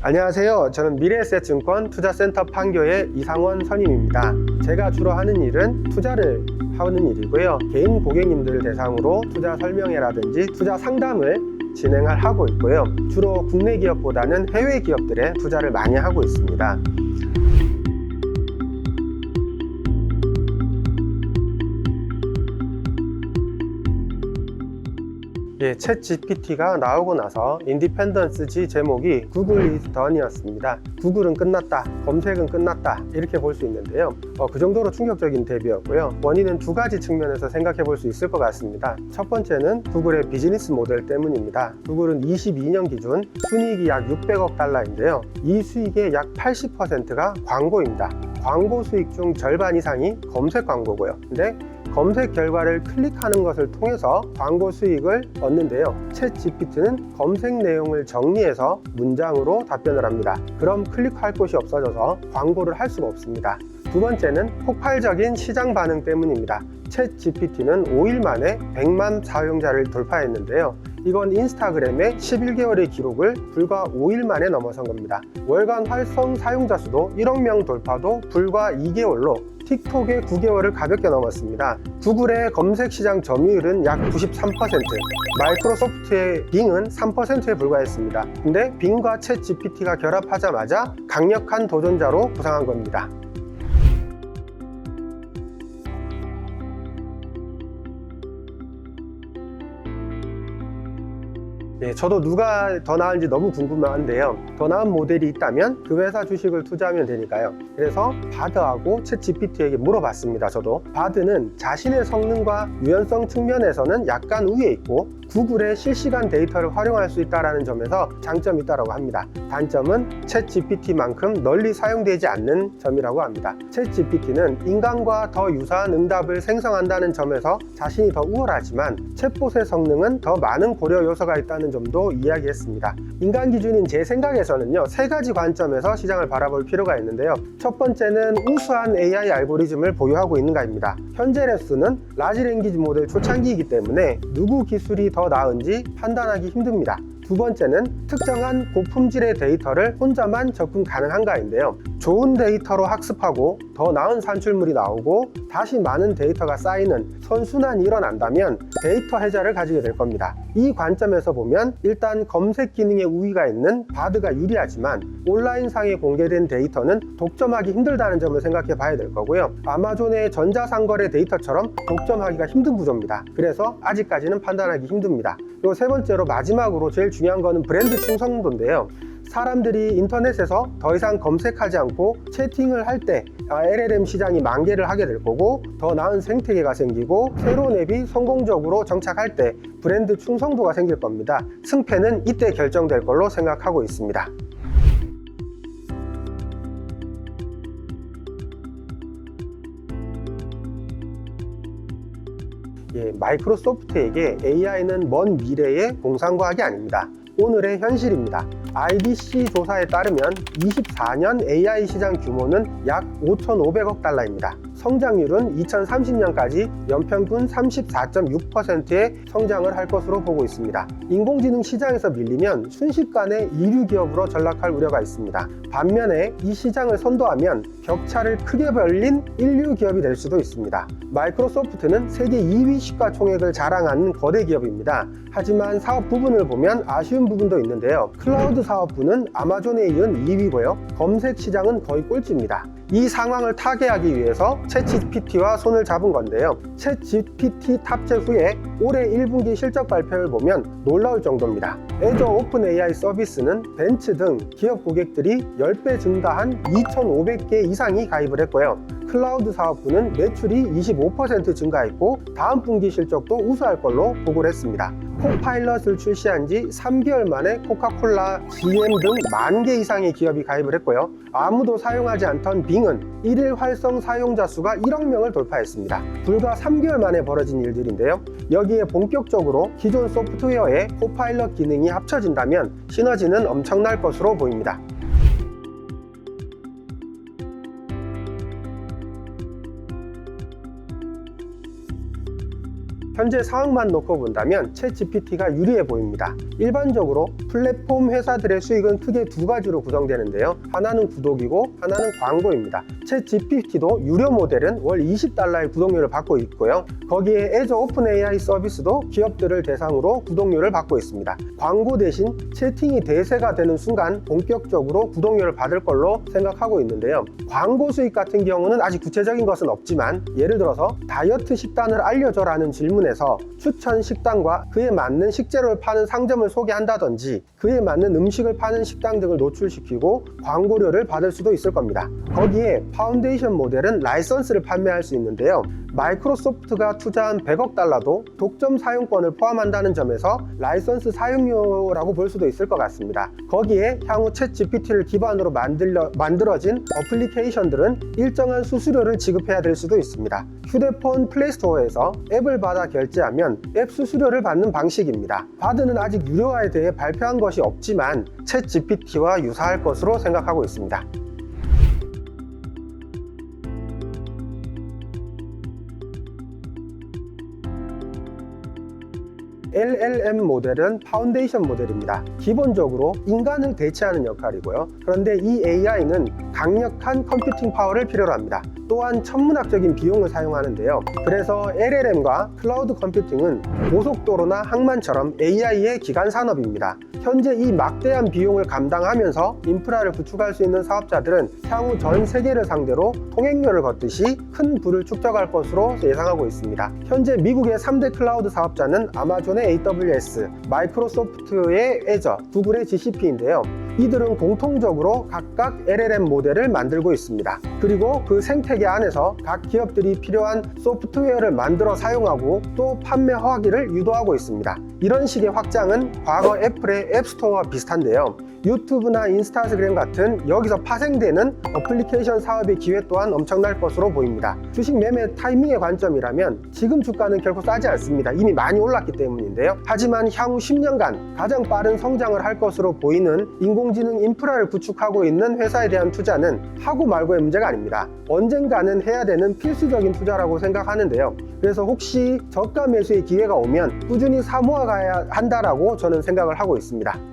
안녕하세요. 저는 미래에셋증권 투자센터 판교의 이상원 선임입니다. 제가 주로 하는 일은 투자를 하는 일이고요. 개인 고객님들을 대상으로 투자 설명회라든지 투자 상담을 하고 있고요. 주로 국내 기업보다는 해외 기업들에 투자를 많이 하고 있습니다. 챗 GPT가 나오고 나서 인디펜던스지 제목이 구글 is done이었습니다. 구글은 끝났다, 검색은 끝났다, 이렇게 볼 수 있는데요. 그 정도로 충격적인 대비였고요. 원인은 두 가지 측면에서 생각해 볼 수 있을 것 같습니다. 첫 번째는 구글의 비즈니스 모델 때문입니다. 구글은 22년 기준 순이익이 약 600억 달러인데요. 이 수익의 약 80%가 광고입니다. 광고 수익 중 절반 이상이 검색 광고고요. 근데 검색 결과를 클릭하는 것을 통해서 광고 수익을 얻는데요. 챗 GPT는 검색 내용을 정리해서 문장으로 답변을 합니다. 그럼 클릭할 곳이 없어져서 광고를 할 수가 없습니다. 두 번째는 폭발적인 시장 반응 때문입니다. 챗 GPT는 5일 만에 100만 사용자를 돌파했는데요. 이건 인스타그램의 11개월의 기록을 불과 5일 만에 넘어선 겁니다. 월간 활성 사용자 수도 1억 명 돌파도 불과 2개월로 틱톡의 9개월을 가볍게 넘었습니다. 구글의 검색 시장 점유율은 약 93%, 마이크로소프트의 빙은 3%에 불과했습니다. 근데 빙과 챗 GPT가 결합하자마자 강력한 도전자로 부상한 겁니다. 저도 누가 더 나은지 너무 궁금한데요. 더 나은 모델이 있다면 그 회사 주식을 투자하면 되니까요. 그래서 바드하고 챗 GPT에게 물어봤습니다. 저도 바드는 자신의 성능과 유연성 측면에서는 약간 우위에 있고 구글의 실시간 데이터를 활용할 수 있다는 점에서 장점이 있다고 합니다. 단점은 챗 GPT만큼 널리 사용되지 않는 점이라고 합니다. 챗 GPT는 인간과 더 유사한 응답을 생성한다는 점에서 자신이 더 우월하지만 챗봇의 성능은 더 많은 고려 요소가 있다는 점도 이야기했습니다. 인간 기준인 제 생각에서는요, 세 가지 관점에서 시장을 바라볼 필요가 있는데요. 첫 번째는 우수한 AI 알고리즘을 보유하고 있는가입니다. 현재 레슨은 라지 랭귀지 모델 초창기이기 때문에 누구 기술이 더 나은지 판단하기 힘듭니다. 두 번째는 특정한 고품질의 데이터를 혼자만 접근 가능한가인데요. 좋은 데이터로 학습하고 더 나은 산출물이 나오고 다시 많은 데이터가 쌓이는 선순환이 일어난다면 데이터 해자를 가지게 될 겁니다. 이 관점에서 보면 일단 검색 기능에 우위가 있는 바드가 유리하지만 온라인상에 공개된 데이터는 독점하기 힘들다는 점을 생각해 봐야 될 거고요. 아마존의 전자상거래 데이터처럼 독점하기가 힘든 구조입니다. 그래서 아직까지는 판단하기 힘듭니다. 그리고 세 번째로 마지막으로 제일 중요한 거는 브랜드 충성도인데요. 사람들이 인터넷에서 더 이상 검색하지 않고 채팅을 할 때 LLM 시장이 만개를 하게 될 거고 더 나은 생태계가 생기고 새로운 앱이 성공적으로 정착할 때 브랜드 충성도가 생길 겁니다. 승패는 이때 결정될 걸로 생각하고 있습니다. 마이크로소프트에게 AI는 먼 미래의 공상과학이 아닙니다. 오늘의 현실입니다. IDC 조사에 따르면 24년 AI 시장 규모는 약 5,500억 달러입니다. 성장률은 2030년까지 연평균 34.6%의 성장을 할 것으로 보고 있습니다. 인공지능 시장에서 밀리면 순식간에 이류 기업으로 전락할 우려가 있습니다. 반면에 이 시장을 선도하면 격차를 크게 벌린 인류 기업이 될 수도 있습니다. 마이크로소프트는 세계 2위 시가총액을 자랑하는 거대 기업입니다. 하지만 사업 부분을 보면 아쉬운 부분도 있는데요. 클라우드 사업부는 아마존에 이은 2위고요. 검색 시장은 거의 꼴찌입니다. 이 상황을 타개하기 위해서 챗 GPT와 손을 잡은 건데요. 챗 GPT 탑재 후에 올해 1분기 실적 발표를 보면 놀라울 정도입니다. 애저 오픈 AI 서비스는 벤츠 등 기업 고객들이 10배 증가한 2,500개 이상이 가입을 했고요. 클라우드 사업부는 매출이 25% 증가했고 다음 분기 실적도 우수할 걸로 보고를 했습니다. 코파일럿을 출시한 지 3개월 만에 코카콜라, GM 등 10,000개 이상의 기업이 가입을 했고요. 아무도 사용하지 않던 빙은 1일 활성 사용자 수가 1억 명을 돌파했습니다. 불과 3개월 만에 벌어진 일들인데요. 여기에 본격적으로 기존 소프트웨어에 코파일럿 기능이 합쳐진다면 시너지는 엄청날 것으로 보입니다. 현재 상황만 놓고 본다면 챗GPT가 유리해 보입니다. 일반적으로 플랫폼 회사들의 수익은 크게 두 가지로 구성되는데요. 하나는 구독이고 하나는 광고입니다. 챗GPT도 유료 모델은 월 $20의 구독료를 받고 있고요. 거기에 애저 오픈AI 서비스도 기업들을 대상으로 구독료를 받고 있습니다. 광고 대신 채팅이 대세가 되는 순간 본격적으로 구독료를 받을 걸로 생각하고 있는데요. 광고 수익 같은 경우는 아직 구체적인 것은 없지만, 예를 들어서 다이어트 식단을 알려줘라는 질문에서 추천 식단과 그에 맞는 식재료를 파는 상점을 소개한다든지 그에 맞는 음식을 파는 식당 등을 노출시키고 광고료를 받을 수도 있을 겁니다. 거기에 파운데이션 모델은 라이선스를 판매할 수 있는데요. 마이크로소프트가 투자한 $100억 독점 사용권을 포함한다는 점에서 라이선스 사용료라고 볼 수도 있을 것 같습니다. 거기에 향후 챗GPT를 기반으로 만들어진 어플리케이션들은 일정한 수수료를 지급해야 될 수도 있습니다. 휴대폰 플레이스토어에서 앱을 받아 결제하면 앱 수수료를 받는 방식입니다. 바드는 아직 유료화에 대해 발표한 것이 없지만 챗GPT와 유사할 것으로 생각하고 있습니다. LLM 모델은 파운데이션 모델입니다. 기본적으로 인간을 대체하는 역할이고요. 그런데 이 AI는 강력한 컴퓨팅 파워를 필요로 합니다. 또한 천문학적인 비용을 사용하는데요. 그래서 LLM과 클라우드 컴퓨팅은 고속도로나 항만처럼 AI의 기간 산업입니다. 현재 이 막대한 비용을 감당하면서 인프라를 구축할 수 있는 사업자들은 향후 전 세계를 상대로 통행료를 걷듯이 큰 부를 축적할 것으로 예상하고 있습니다. 현재 미국의 3대 클라우드 사업자는 아마존의 AWS, 마이크로소프트의 애저, 구글의 GCP인데요. 이들은 공통적으로 각각 LLM 모델을 만들고 있습니다. 그리고 그 생태계 안에서 각 기업들이 필요한 소프트웨어를 만들어 사용하고 또 판매 허가기를 유도하고 있습니다. 이런 식의 확장은 과거 애플의 앱스토어와 비슷한데요. 유튜브나 인스타그램 같은 여기서 파생되는 어플리케이션 사업의 기회 또한 엄청날 것으로 보입니다. 주식 매매 타이밍의 관점이라면 지금 주가는 결코 싸지 않습니다. 이미 많이 올랐기 때문인데요. 하지만 향후 10년간 가장 빠른 성장을 할 것으로 보이는 인공지능 인프라를 구축하고 있는 회사에 대한 투자는 하고 말고의 문제가 아닙니다. 언젠가는 해야 되는 필수적인 투자라고 생각하는데요. 그래서 혹시 저가 매수의 기회가 오면 꾸준히 사모아가야 한다라고 저는 생각을 하고 있습니다.